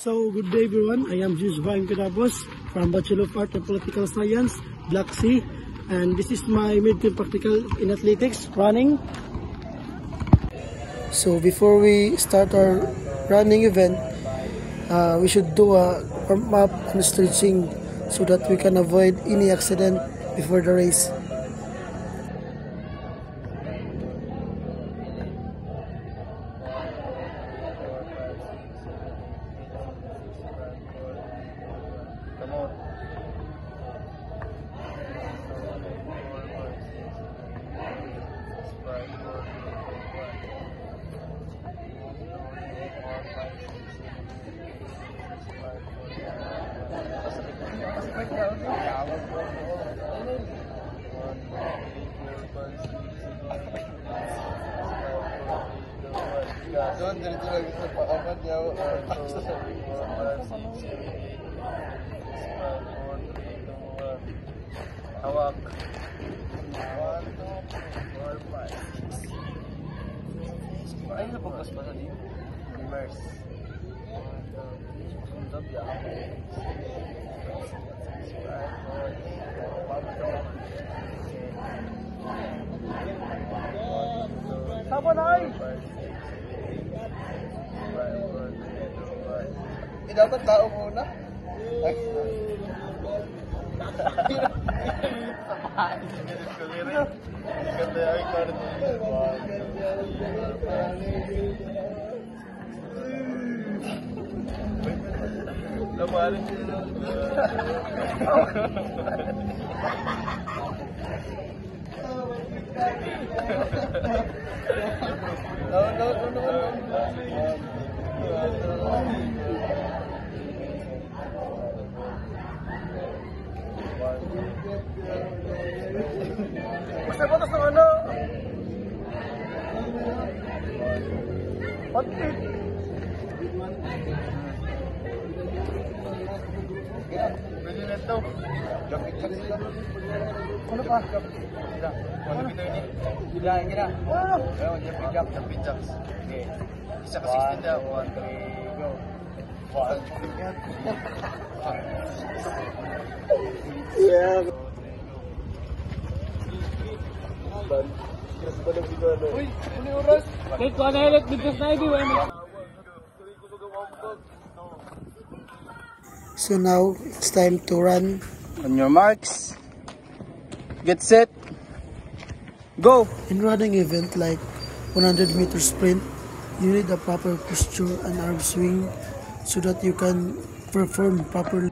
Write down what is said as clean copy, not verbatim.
So, good day everyone. I am Jesus Brian Pinabos from Bachelor of Art and Political Science, Black Sea. And this is my midterm practical in athletics, running. So, before we start our running event, we should do a warm-up and stretching so that we can avoid any accident before the race. Doon, dito lagi sa paapat niya. Hawak. 1, 2, 3, 4, 5. Ay, napagpas ba sa dito? Reverse. Sunod yan. Sapa na ay! Dapat tao muna. Ay. Ganda ay card. Laman. No. Basta batas ng ano? Patit. Pwede na ito. Jumping jacks sila. Ano pa? Gila. Ano bitaw ini? Gila. Jumping jacks. Okay. Isa kasi istinda. 1, 3, go. 1, 3, yeah. Uy, ano oras? Kahit ko na highlight bigkas na hindi. So now, it's time to run. On your marks. Get set. Go! In running event like 100-meter sprint, you need a proper posture and arm swing so that you can perform properly.